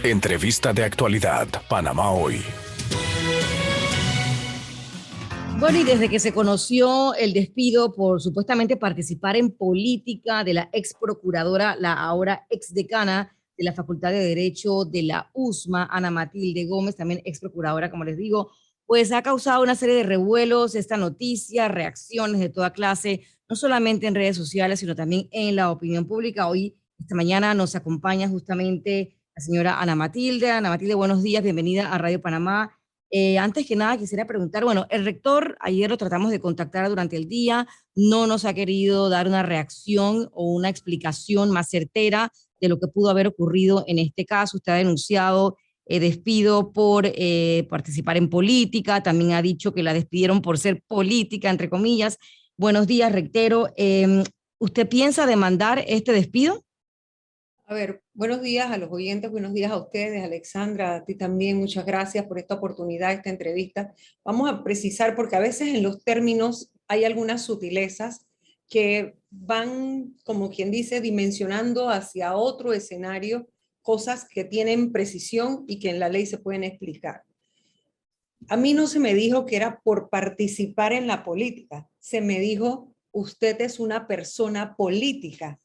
Entrevista de actualidad, Panamá Hoy. Bueno, y desde que se conoció el despido por supuestamente participar en política de la ex procuradora, la ahora ex decana de la Facultad de Derecho de la USMA, Ana Matilde Gómez, también ex procuradora, como les digo, pues ha causado una serie de revuelos esta noticia, reacciones de toda clase, no solamente en redes sociales, sino también en la opinión pública. Hoy, esta mañana, nos acompaña justamente la señora Ana Matilde. Ana Matilde, buenos días, bienvenida a Radio Panamá. Antes que nada, quisiera preguntar, bueno, el rector ayer lo tratamos de contactar durante el día, no nos ha querido dar una reacción o una explicación más certera de lo que pudo haber ocurrido en este caso. Usted ha denunciado despido por participar en política, también ha dicho que la despidieron por ser política, entre comillas. Buenos días, rectero. ¿Usted piensa demandar este despido? A ver, buenos días a los oyentes, buenos días a ustedes, Alexandra, a ti también, muchas gracias por esta oportunidad, esta entrevista. Vamos a precisar, porque a veces en los términos hay algunas sutilezas que van, como quien dice, dimensionando hacia otro escenario, cosas que tienen precisión y que en la ley se pueden explicar. A mí no se me dijo que era por participar en la política, se me dijo, usted es una persona política.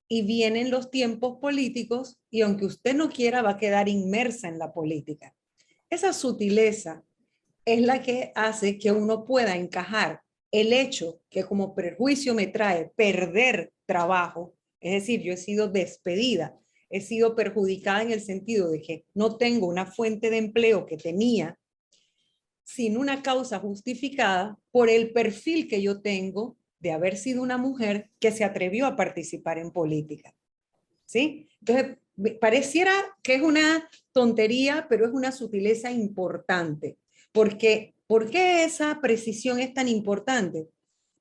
Y vienen los tiempos políticos y aunque usted no quiera va a quedar inmersa en la política. Esa sutileza es la que hace que uno pueda encajar el hecho que como perjuicio me trae perder trabajo, es decir, yo he sido despedida, he sido perjudicada en el sentido de que no tengo una fuente de empleo que tenía sin una causa justificada por el perfil que yo tengo de haber sido una mujer que se atrevió a participar en política. ¿Sí? Entonces, pareciera que es una tontería, pero es una sutileza importante. Porque, ¿por qué esa precisión es tan importante?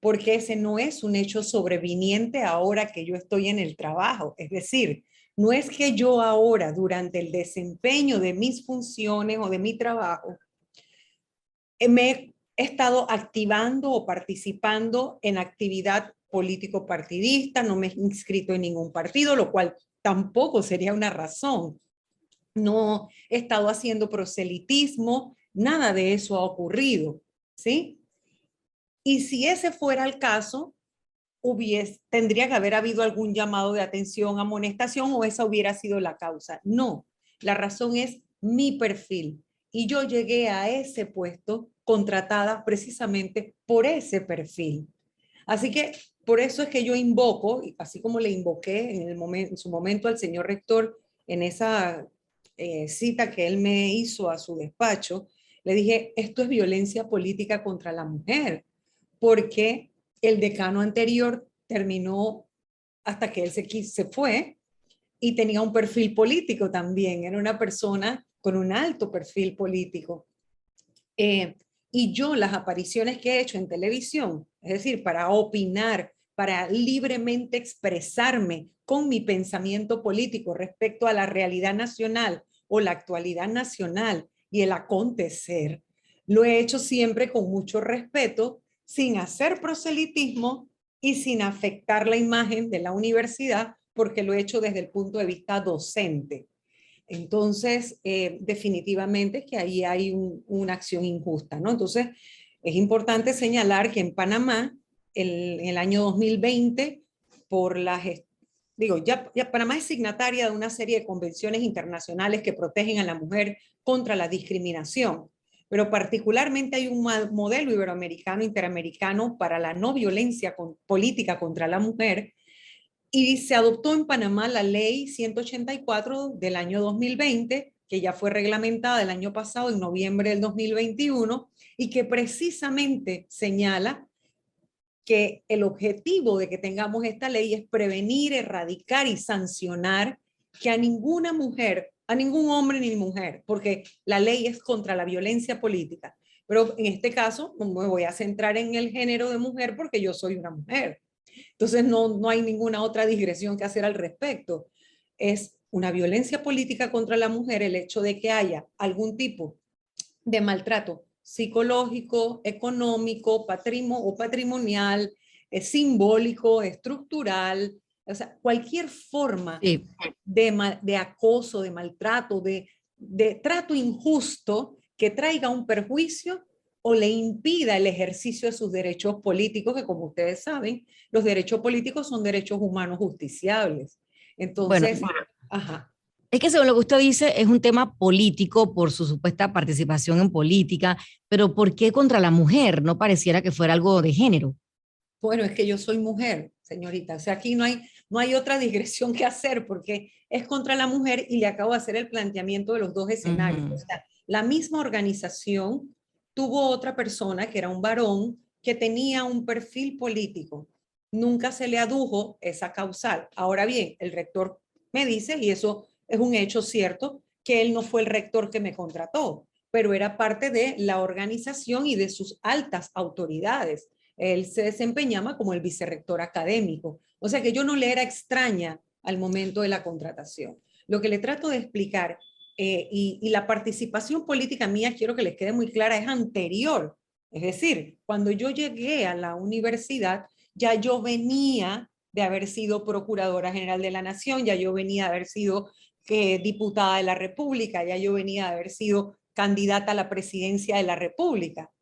Porque ese no es un hecho sobreviniente ahora que yo estoy en el trabajo. Es decir, no es que yo ahora, durante el desempeño de mis funciones o de mi trabajo, me he estado activando o participando en actividad político-partidista, no me he inscrito en ningún partido, lo cual tampoco sería una razón. No he estado haciendo proselitismo, nada de eso ha ocurrido, ¿sí? Y si ese fuera el caso, tendría que haber habido algún llamado de atención, amonestación, o esa hubiera sido la causa. No, la razón es mi perfil. Y yo llegué a ese puesto contratada precisamente por ese perfil. Así que por eso es que yo invoco, así como le invoqué en su momento al señor rector en esa cita que él me hizo a su despacho, le dije, esto es violencia política contra la mujer, porque el decano anterior terminó hasta que él se fue y tenía un perfil político también, era una persona con un alto perfil político. Y yo las apariciones que he hecho en televisión, es decir, para opinar, para libremente expresarme con mi pensamiento político respecto a la realidad nacional o la actualidad nacional y el acontecer, lo he hecho siempre con mucho respeto, sin hacer proselitismo y sin afectar la imagen de la universidad, porque lo he hecho desde el punto de vista docente. Entonces, definitivamente que ahí hay una acción injusta, ¿no? Entonces, es importante señalar que en Panamá, en el año 2020, por las, ya Panamá es signataria de una serie de convenciones internacionales que protegen a la mujer contra la discriminación, pero particularmente hay un modelo iberoamericano, interamericano para la no violencia política contra la mujer, y se adoptó en Panamá la ley 184 del año 2020, que ya fue reglamentada el año pasado, en noviembre del 2021, y que precisamente señala que el objetivo de que tengamos esta ley es prevenir, erradicar y sancionar que a ninguna mujer, a ningún hombre ni mujer, porque la ley es contra la violencia política, pero en este caso me voy a centrar en el género de mujer porque yo soy una mujer. Entonces no hay ninguna otra digresión que hacer al respecto. Es una violencia política contra la mujer el hecho de que haya algún tipo de maltrato psicológico, económico, patrimonial, simbólico, estructural, O sea, cualquier forma Sí. de acoso, de maltrato, de trato injusto que traiga un perjuicio o le impida el ejercicio de sus derechos políticos, que como ustedes saben, los derechos políticos son derechos humanos justiciables. Bueno, Entonces, ajá. es que según lo que usted dice, es un tema político por su supuesta participación en política, pero ¿por qué contra la mujer? No pareciera que fuera algo de género. Bueno, es que yo soy mujer, señorita. O sea, aquí no hay otra digresión que hacer porque es contra la mujer y le acabo de hacer el planteamiento de los dos escenarios. O Ujú. sea, la misma organización tuvo otra persona que era un varón que tenía un perfil político. Nunca se le adujo esa causal. Ahora bien, el rector me dice, y eso es un hecho cierto, que él no fue el rector que me contrató, pero era parte de la organización y de sus altas autoridades. Él se desempeñaba como el vicerrector académico. O sea que yo no le era extraña al momento de la contratación. Lo que le trato de explicar, y la participación política mía, quiero que les quede muy clara, es anterior. Es decir, cuando yo llegué a la universidad, ya yo venía de haber sido Procuradora General de la Nación, ya yo venía de haber sido diputada de la República, ya yo venía de haber sido candidata a la presidencia de la República.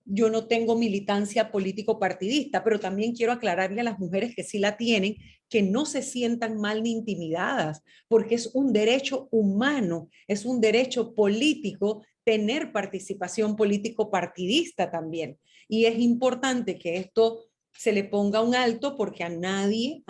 Yo no tengo militancia político-partidista, pero también quiero aclararle a las mujeres que sí la tienen, que no se sientan mal ni intimidadas, porque es un derecho humano, es un derecho político tener participación político-partidista también. Y es importante que esto se le ponga un alto porque a nadie,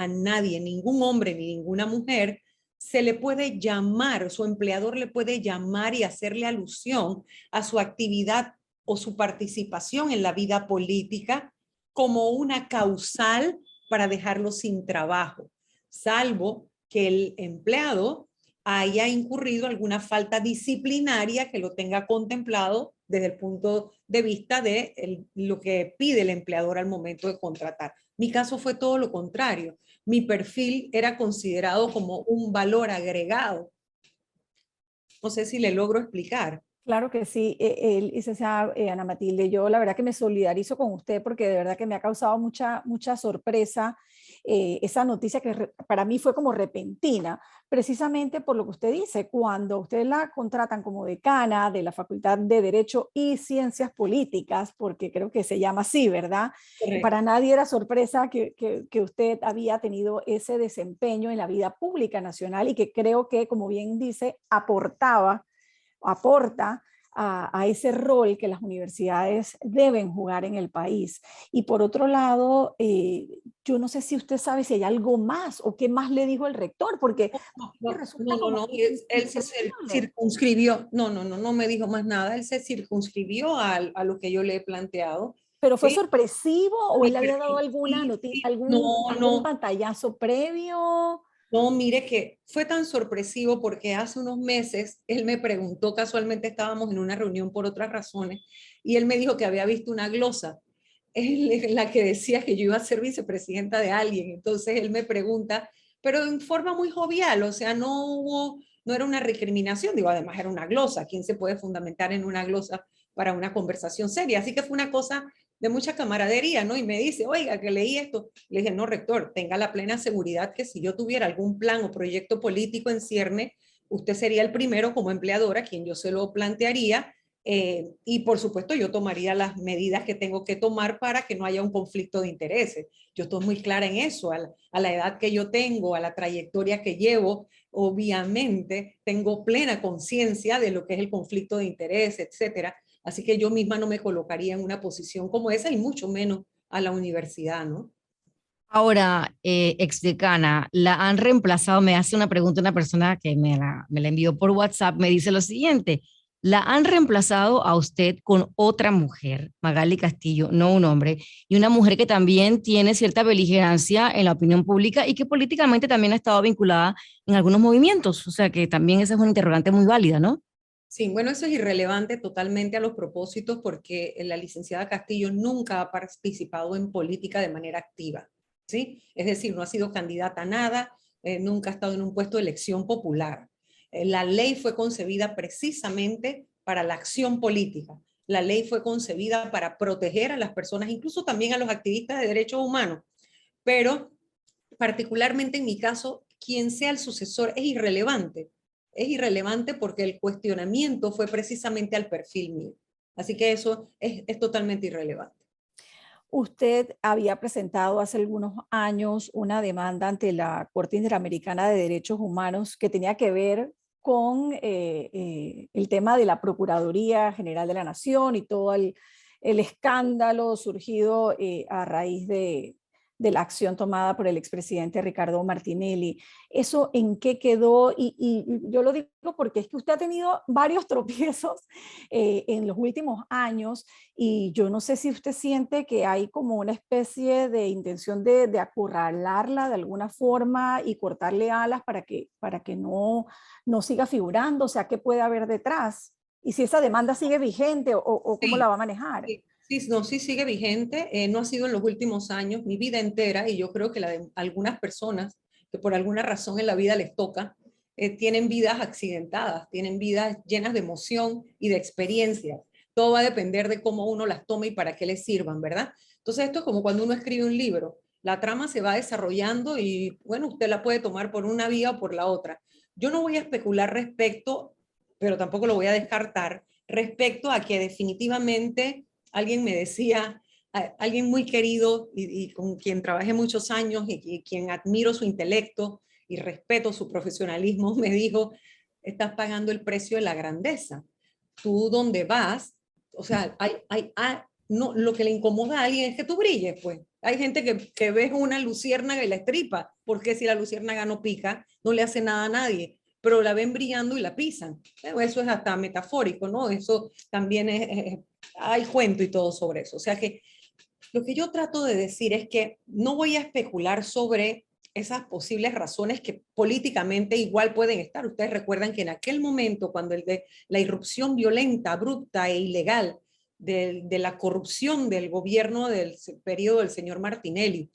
ningún hombre ni ninguna mujer se le puede llamar, su empleador le puede llamar y hacerle alusión a su actividad o su participación en la vida política como una causal para dejarlo sin trabajo, salvo que el empleado haya incurrido alguna falta disciplinaria que lo tenga contemplado desde el punto de vista de lo que pide el empleador al momento de contratar. Mi caso fue todo lo contrario. Mi perfil era considerado como un valor agregado. No sé si le logro explicar. Claro que sí, licenciada Ana Matilde, yo la verdad que me solidarizo con usted porque de verdad que me ha causado mucha sorpresa esa noticia que para mí fue como repentina, precisamente por lo que usted dice, cuando usted la contratan como decana de la Facultad de Derecho y Ciencias Políticas, porque creo que se llama así, ¿verdad? Correcto. Para nadie era sorpresa que usted había tenido ese desempeño en la vida pública nacional y que creo que, como bien dice, aporta a ese rol que las universidades deben jugar en el país. Y por otro lado, yo no sé si usted sabe si hay algo más o qué más le dijo el rector, porque resulta como él se inentendible. circunscribió, no me dijo más nada, él se circunscribió a lo que yo le he planteado. ¿Pero fue ¿Sí? sorpresivo o él Mi le había dado perfil, alguna sí, noticia, sí. No, algún no, pantallazo previo? no, mire que fue tan sorpresivo porque hace unos meses él me preguntó, casualmente estábamos en una reunión por otras razones, y él me dijo que había visto una glosa en la que decía que yo iba a ser vicepresidenta de alguien. Entonces él me pregunta, pero en forma muy jovial, o sea, no era una recriminación, digo, además era una glosa. ¿Quién se puede fundamentar en una glosa para una conversación seria? Así que fue una cosa de mucha camaradería, ¿no? Y me dice, oiga, que leí esto. Le dije, no, rector, tenga la plena seguridad que si yo tuviera algún plan o proyecto político en cierne, usted sería el primero como empleador a quien yo se lo plantearía, y por supuesto yo tomaría las medidas que tengo que tomar para que no haya un conflicto de intereses. Yo estoy muy clara en eso, a la edad que yo tengo, a la trayectoria que llevo, obviamente tengo plena conciencia de lo que es el conflicto de interés, etcétera. Así que yo misma no me colocaría en una posición como esa y mucho menos a la universidad, ¿no? Ahora, exdecana, la han reemplazado, me hace una pregunta una persona que me la envió por WhatsApp, me dice lo siguiente, la han reemplazado a usted con otra mujer, Magali Castillo, no un hombre, y una mujer que también tiene cierta beligerancia en la opinión pública y que políticamente también ha estado vinculada en algunos movimientos, o sea que también esa es una interrogante muy válida, ¿no? Sí, bueno, eso es irrelevante totalmente a los propósitos porque la licenciada Castillo nunca ha participado en política de manera activa, ¿sí? Es decir, no ha sido candidata a nada, nunca ha estado en un puesto de elección popular. La ley fue concebida precisamente para la acción política. La ley fue concebida para proteger a las personas, incluso también a los activistas de derechos humanos, pero particularmente en mi caso, quien sea el sucesor es irrelevante. Es irrelevante porque el cuestionamiento fue precisamente al perfil mío. Así que eso es totalmente irrelevante. Usted había presentado hace algunos años una demanda ante la Corte Interamericana de Derechos Humanos que tenía que ver con el tema de la Procuraduría General de la Nación y todo el escándalo surgido a raíz de la acción tomada por el expresidente Ricardo Martinelli. ¿Eso en qué quedó? Y yo lo digo porque es que usted ha tenido varios tropiezos en los últimos años y yo no sé si usted siente que hay como una especie de intención de acorralarla de alguna forma y cortarle alas para que no siga figurando, o sea, ¿qué puede haber detrás? Y si esa demanda sigue vigente o cómo la va a manejar. Sí, sí, no, sí sigue vigente, no ha sido en los últimos años, mi vida entera, y yo creo que la de algunas personas que por alguna razón en la vida les toca, tienen vidas accidentadas, tienen vidas llenas de emoción y de experiencia. Todo va a depender de cómo uno las tome y para qué les sirvan, ¿verdad? Entonces esto es como cuando uno escribe un libro, la trama se va desarrollando y bueno, usted la puede tomar por una vía o por la otra. Yo no voy a especular respecto, pero tampoco lo voy a descartar, respecto a que definitivamente alguien me decía, alguien muy querido y con quien trabajé muchos años y quien admiro su intelecto y respeto su profesionalismo, me dijo, estás pagando el precio de la grandeza. Tú donde vas, o sea, no, lo que le incomoda a alguien es que tú brilles, pues. Hay gente que ve una luciérnaga y la estripa, porque si la luciérnaga no pica, no le hace nada a nadie, pero la ven brillando y la pisan. Eso es hasta metafórico, ¿no? Eso también hay cuento y todo sobre eso. O sea que lo que yo trato de decir es que no voy a especular sobre esas posibles razones que políticamente igual pueden estar. Ustedes recuerdan que en aquel momento, cuando la irrupción violenta, abrupta e ilegal de la corrupción del gobierno del periodo del señor Martinelli,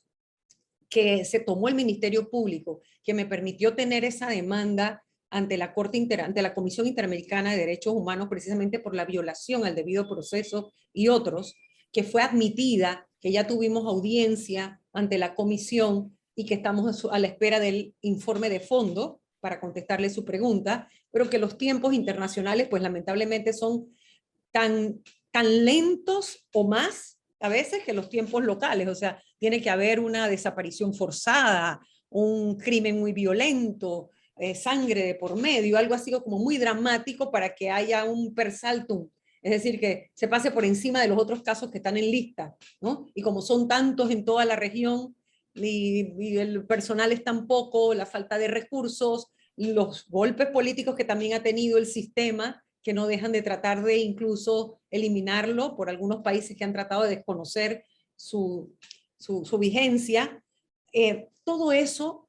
que se tomó el Ministerio Público, que me permitió tener esa demanda ante la ante la Comisión Interamericana de Derechos Humanos, precisamente por la violación al debido proceso y otros, que fue admitida, que ya tuvimos audiencia ante la comisión y que estamos a la espera del informe de fondo para contestarle su pregunta, pero que los tiempos internacionales, pues lamentablemente son tan lentos o más a veces que los tiempos locales. O sea, tiene que haber una desaparición forzada, un crimen muy violento, sangre de por medio, algo así como muy dramático para que haya un per saltum, es decir, que se pase por encima de los otros casos que están en lista, ¿no? Y como son tantos en toda la región y el personal es tan poco, la falta de recursos, los golpes políticos que también ha tenido el sistema, que no dejan de tratar de incluso eliminarlo por algunos países que han tratado de desconocer su vigencia, todo eso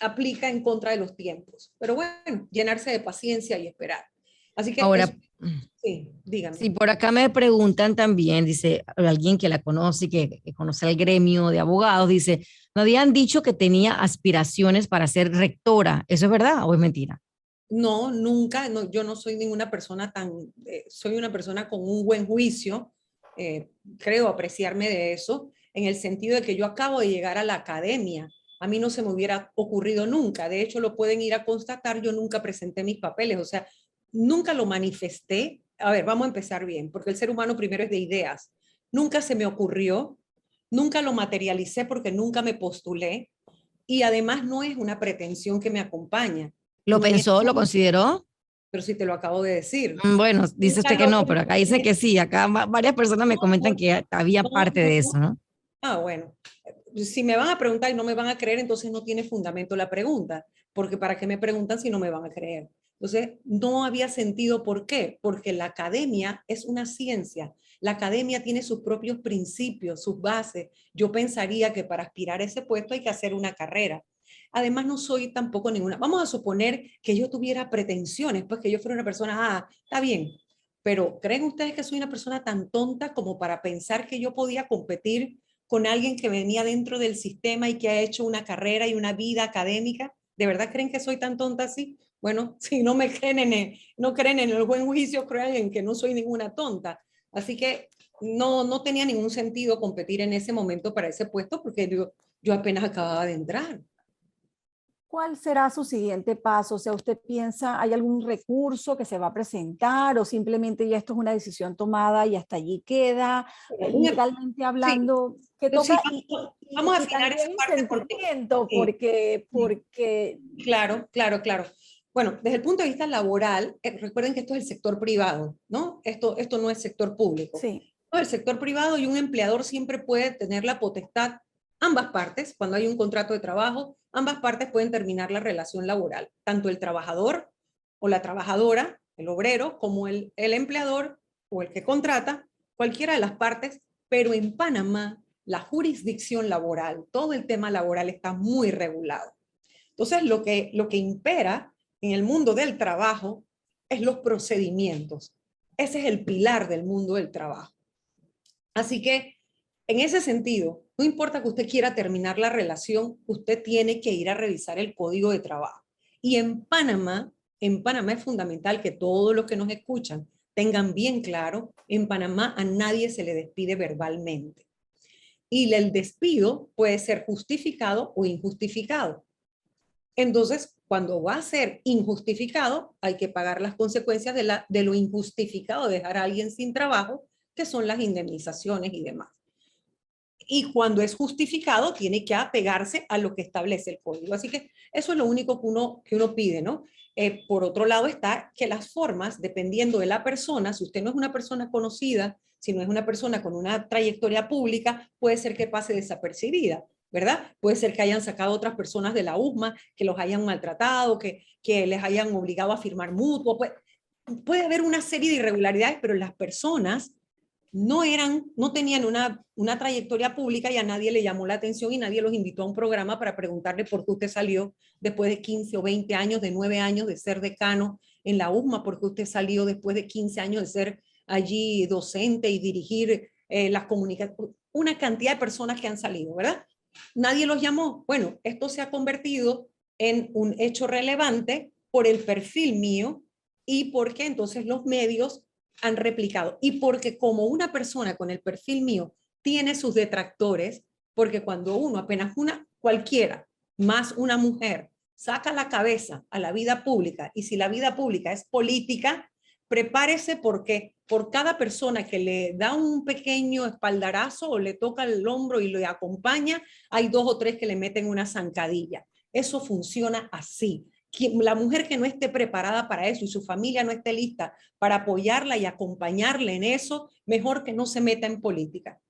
aplica en contra de los tiempos. Pero bueno, llenarse de paciencia y esperar. Así que Ahora, eso, sí, dígame. si por acá me preguntan también, dice alguien que la conoce, que conoce al gremio de abogados, dice, me habían dicho que tenía aspiraciones para ser rectora. ¿Eso es verdad o es mentira? No, nunca, no, yo no soy ninguna persona soy una persona con un buen juicio, creo apreciarme de eso, en el sentido de que yo acabo de llegar a la academia, a mí no se me hubiera ocurrido nunca, de hecho lo pueden ir a constatar, yo nunca presenté mis papeles, o sea, nunca lo manifesté. A ver, vamos a empezar bien, porque el ser humano primero es de ideas, nunca se me ocurrió, nunca lo materialicé porque nunca me postulé, y además no es una pretensión que me acompaña. ¿Lo pensó, lo consideró? Pero si te lo acabo de decir. Bueno, dice Nunca usted que lo no, pero acá dice que sí. Acá varias personas me comentan que había parte de eso, ¿no? Bueno, si me van a preguntar y no me van a creer, entonces no tiene fundamento la pregunta, porque ¿para qué me preguntan si no me van a creer? Entonces, no había sentido. ¿Por qué? Porque la academia es una ciencia. La academia tiene sus propios principios, sus bases. Yo pensaría que para aspirar a ese puesto hay que hacer una carrera. Además, no soy tampoco ninguna. Vamos a suponer que yo tuviera pretensiones, pues que yo fuera una persona, está bien, pero ¿creen ustedes que soy una persona tan tonta como para pensar que yo podía competir con alguien que venía dentro del sistema y que ha hecho una carrera y una vida académica? ¿De verdad creen que soy tan tonta así? Bueno, si no me creen no creen en el buen juicio, crean en que no soy ninguna tonta. Así que no tenía ningún sentido competir en ese momento para ese puesto, porque yo apenas acababa de entrar. ¿Cuál será su siguiente paso? O sea, ¿usted piensa, hay algún recurso que se va a presentar o simplemente ya esto es una decisión tomada y hasta allí queda? Legalmente Sí, hablando, ¿qué sí, toca? vamos a Y afinar esa también el parte porque... sentimiento, Sí. porque Claro, claro, claro. Bueno, desde el punto de vista laboral, recuerden que esto es el sector privado, ¿no? Esto no es sector público. sí, No, el sector privado y un empleador siempre puede tener la potestad, ambas partes, cuando hay un contrato de trabajo, ambas partes pueden terminar la relación laboral, tanto el trabajador o la trabajadora, el obrero, como el empleador o el que contrata, cualquiera de las partes, pero en Panamá la jurisdicción laboral, todo el tema laboral está muy regulado. Entonces, lo que impera en el mundo del trabajo es los procedimientos. Ese es el pilar del mundo del trabajo. Así que, en ese sentido, no importa que usted quiera terminar la relación, usted tiene que ir a revisar el código de trabajo. Y en Panamá es fundamental que todos los que nos escuchan tengan bien claro, en Panamá a nadie se le despide verbalmente. Y el despido puede ser justificado o injustificado. Entonces, cuando va a ser injustificado, hay que pagar las consecuencias de lo injustificado, dejar a alguien sin trabajo, que son las indemnizaciones y demás. Y cuando es justificado, tiene que apegarse a lo que establece el código. Así que eso es lo único que uno pide, ¿no? Por otro lado está que las formas, dependiendo de la persona, si usted no es una persona conocida, si no es una persona con una trayectoria pública, puede ser que pase desapercibida, ¿verdad? Puede ser que hayan sacado otras personas de la USMA, que los hayan maltratado, que les hayan obligado a firmar mutuo. Puede haber una serie de irregularidades, pero las personas no tenían una trayectoria pública y a nadie le llamó la atención y nadie los invitó a un programa para preguntarle por qué usted salió después de 15 o 20 años, de 9 años de ser decano en la USMA, por qué usted salió después de 15 años de ser allí docente y dirigir las comunicaciones, una cantidad de personas que han salido, ¿verdad? Nadie los llamó. Bueno, esto se ha convertido en un hecho relevante por el perfil mío y porque entonces los medios han replicado. Y porque como una persona con el perfil mío tiene sus detractores, porque cuando uno, apenas cualquiera, más una mujer, saca la cabeza a la vida pública, y si la vida pública es política, prepárese porque por cada persona que le da un pequeño espaldarazo o le toca el hombro y le acompaña, hay 2 o 3 que le meten una zancadilla. Eso funciona así. La mujer que no esté preparada para eso y su familia no esté lista para apoyarla y acompañarle en eso, mejor que no se meta en política.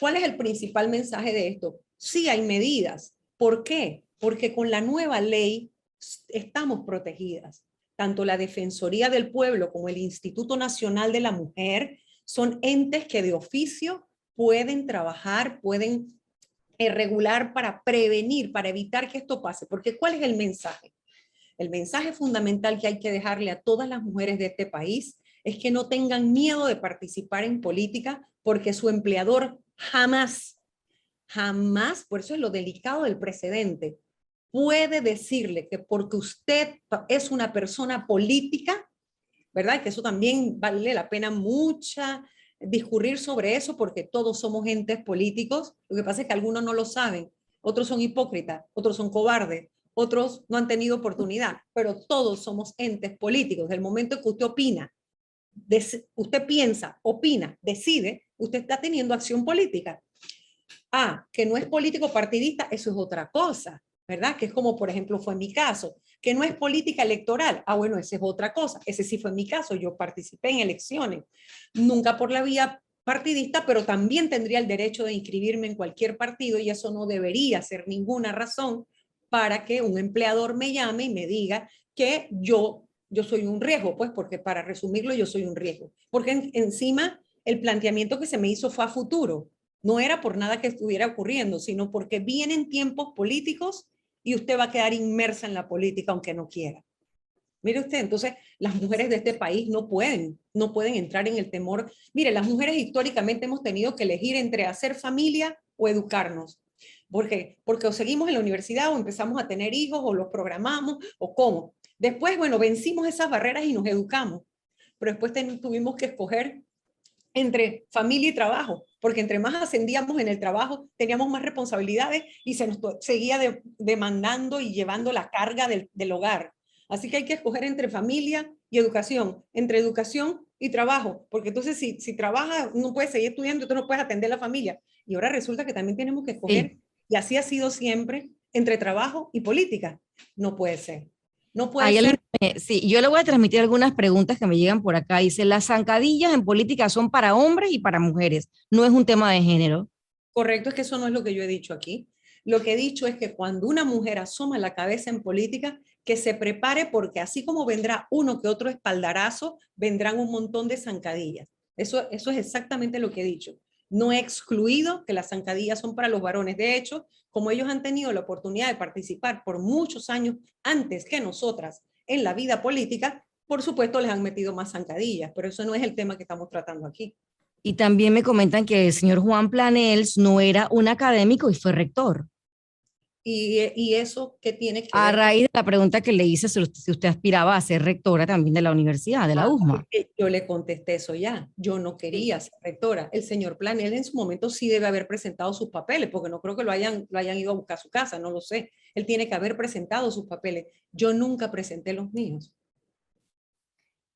¿Cuál es el principal mensaje de esto? Sí hay medidas. ¿Por qué? Porque con la nueva ley estamos protegidas. Tanto la Defensoría del Pueblo como el Instituto Nacional de la Mujer son entes que de oficio pueden trabajar, pueden regular para prevenir, para evitar que esto pase. Porque ¿cuál es el mensaje? El mensaje fundamental que hay que dejarle a todas las mujeres de este país es que no tengan miedo de participar en política porque su empleador jamás, jamás, por eso es lo delicado del precedente, puede decirle que porque usted es una persona política, ¿verdad? Que eso también vale la pena mucha discurrir sobre eso porque todos somos entes políticos. Lo que pasa es que algunos no lo saben, otros son hipócritas, otros son cobardes, otros no han tenido oportunidad, pero todos somos entes políticos. Del momento que usted opina, usted piensa, opina, decide, usted está teniendo acción política. Que no es político partidista, eso es otra cosa, ¿verdad? Que es como, por ejemplo, fue mi caso, que no es política electoral. Bueno, esa es otra cosa. Ese sí fue mi caso. Yo participé en elecciones, nunca por la vía partidista, pero también tendría el derecho de inscribirme en cualquier partido y eso no debería ser ninguna razón para que un empleador me llame y me diga que yo soy un riesgo, pues porque para resumirlo yo soy un riesgo. Porque encima el planteamiento que se me hizo fue a futuro. No era por nada que estuviera ocurriendo, sino porque vienen tiempos políticos y usted va a quedar inmersa en la política aunque no quiera. Mire usted, entonces las mujeres de este país no pueden entrar en el temor. Mire, las mujeres históricamente hemos tenido que elegir entre hacer familia o educarnos. Porque o seguimos en la universidad o empezamos a tener hijos o los programamos o cómo. Después, bueno, vencimos esas barreras y nos educamos. Pero después tuvimos que escoger entre familia y trabajo, porque entre más ascendíamos en el trabajo, teníamos más responsabilidades y se nos seguía demandando y llevando la carga del hogar. Así que hay que escoger entre familia y educación, entre educación y trabajo, porque entonces si trabajas, no puedes seguir estudiando, tú no puedes atender a la familia. Y ahora resulta que también tenemos que escoger, Sí. y así ha sido siempre, entre trabajo y política. No puede ser. No puede Hay alguien, ser. sí, yo le voy a transmitir algunas preguntas que me llegan por acá. Dice, las zancadillas en política son para hombres y para mujeres, no es un tema de género. Correcto, es que eso no es lo que yo he dicho aquí. Lo que he dicho es que cuando una mujer asoma la cabeza en política, que se prepare porque así como vendrá uno que otro espaldarazo, vendrán un montón de zancadillas. Eso es exactamente lo que he dicho. No he excluido que las zancadillas son para los varones. De hecho, como ellos han tenido la oportunidad de participar por muchos años antes que nosotras en la vida política, por supuesto les han metido más zancadillas, pero eso no es el tema que estamos tratando aquí. Y también me comentan que el señor Juan Planels no era un académico y fue rector. Y eso, ¿qué tiene que A ver con? raíz de la pregunta que le hice si usted aspiraba a ser rectora también de la universidad, de la USMA. Yo le contesté eso ya. Yo no quería ser rectora. El señor Planel en su momento sí debe haber presentado sus papeles, porque no creo que lo hayan ido a buscar a su casa, no lo sé. Él tiene que haber presentado sus papeles. Yo nunca presenté los míos.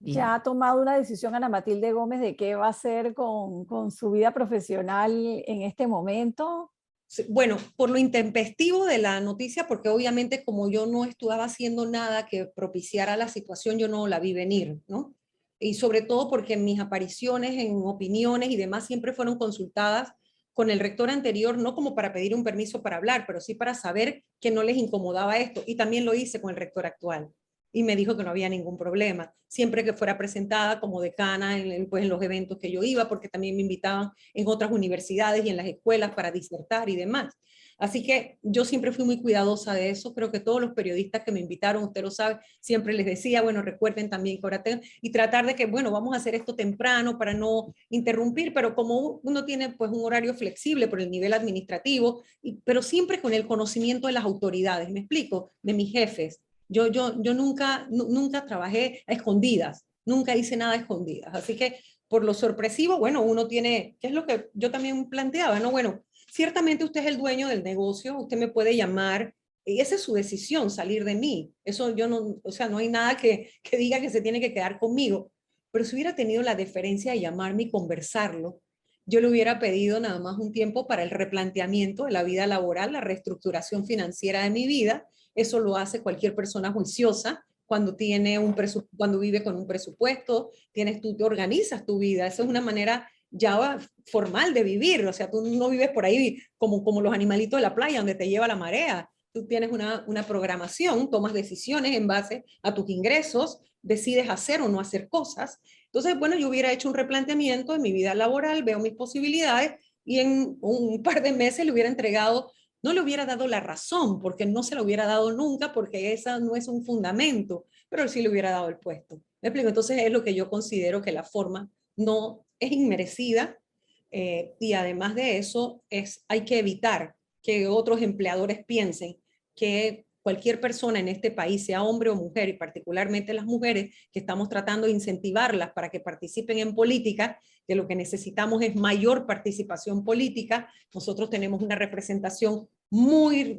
Bien. ¿Ya ha tomado una decisión Ana Matilde Gómez de qué va a hacer con su vida profesional en este momento? Bueno, por lo intempestivo de la noticia, porque obviamente como yo no estaba haciendo nada que propiciara la situación, yo no la vi venir, ¿no? Y sobre todo porque mis apariciones en opiniones y demás siempre fueron consultadas con el rector anterior, no como para pedir un permiso para hablar, pero sí para saber que no les incomodaba esto. Y también lo hice con el rector actual. Y me dijo que no había ningún problema, siempre que fuera presentada como decana pues en los eventos que yo iba, porque también me invitaban en otras universidades y en las escuelas para disertar y demás. Así que yo siempre fui muy cuidadosa de eso. Creo que todos los periodistas que me invitaron, usted lo sabe, siempre les decía, bueno, recuerden también que ahora tengo, y tratar de que, bueno, vamos a hacer esto temprano para no interrumpir, pero como uno tiene pues un horario flexible por el nivel administrativo, pero siempre con el conocimiento de las autoridades, me explico, de mis jefes. Yo nunca trabajé a escondidas, nunca hice nada a escondidas. Así que por lo sorpresivo, bueno, uno tiene, ¿qué es lo que yo también planteaba? No, bueno, ciertamente usted es el dueño del negocio, usted me puede llamar, y esa es su decisión, salir de mí. Eso yo no, o sea, no hay nada que diga que se tiene que quedar conmigo. Pero si hubiera tenido la deferencia de llamarme y conversarlo, yo le hubiera pedido nada más un tiempo para el replanteamiento de la vida laboral, la reestructuración financiera de mi vida. Eso lo hace cualquier persona juiciosa cuando tiene cuando vive con un presupuesto, tú te organizas tu vida. Eso es una manera ya formal de vivir. O sea, tú no vives por ahí como los animalitos de la playa donde te lleva la marea. Tú tienes una programación, tomas decisiones en base a tus ingresos, decides hacer o no hacer cosas. Entonces, bueno, yo hubiera hecho un replanteamiento de mi vida laboral, veo mis posibilidades y en un par de meses le hubiera entregado, no le hubiera dado la razón, porque no se lo hubiera dado nunca, porque esa no es un fundamento, pero sí le hubiera dado el puesto. ¿Me explico? Entonces es lo que yo considero que la forma no es inmerecida, y además de eso hay que evitar que otros empleadores piensen que cualquier persona en este país, sea hombre o mujer, y particularmente las mujeres, que estamos tratando de incentivarlas para que participen en política, que lo que necesitamos es mayor participación política. Nosotros tenemos una representación muy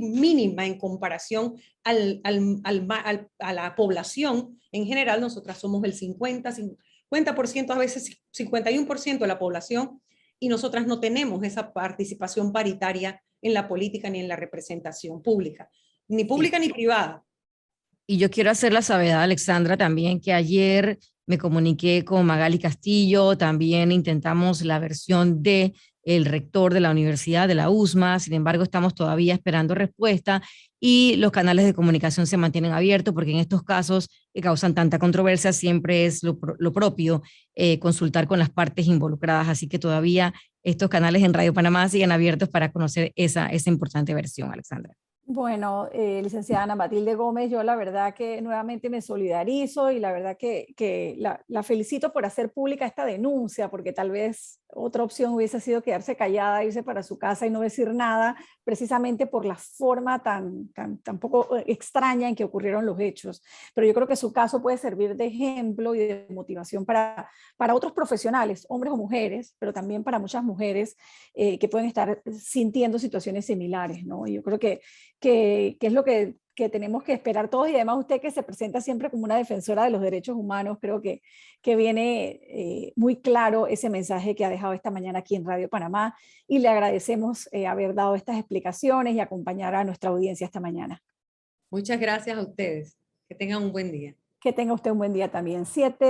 mínima en comparación a la población. En general, nosotras somos el 50%, a veces 51% de la población, y nosotras no tenemos esa participación paritaria en la política ni en la representación pública, ni pública ni privada. Y yo quiero hacer la salvedad, Alexandra, también que ayer me comuniqué con Magali Castillo, también intentamos la versión de el rector de la universidad, de la USMA, sin embargo estamos todavía esperando respuesta y los canales de comunicación se mantienen abiertos porque en estos casos que causan tanta controversia siempre es lo propio consultar con las partes involucradas, así que todavía estos canales en Radio Panamá siguen abiertos para conocer esa importante versión, Alexandra. Bueno, licenciada Ana Matilde Gómez, yo la verdad que nuevamente me solidarizo y la verdad que la felicito por hacer pública esta denuncia, porque tal vez otra opción hubiese sido quedarse callada, irse para su casa y no decir nada, precisamente por la forma tan poco extraña en que ocurrieron los hechos. Pero yo creo que su caso puede servir de ejemplo y de motivación para otros profesionales, hombres o mujeres, pero también para muchas mujeres que pueden estar sintiendo situaciones similares, ¿no? Y yo creo que es lo que tenemos que esperar todos, y además usted, que se presenta siempre como una defensora de los derechos humanos, creo que viene muy claro ese mensaje que ha dejado esta mañana aquí en Radio Panamá, y le agradecemos haber dado estas explicaciones y acompañar a nuestra audiencia esta mañana. Muchas gracias a ustedes. Que tengan un buen día. Que tenga usted un buen día también. 7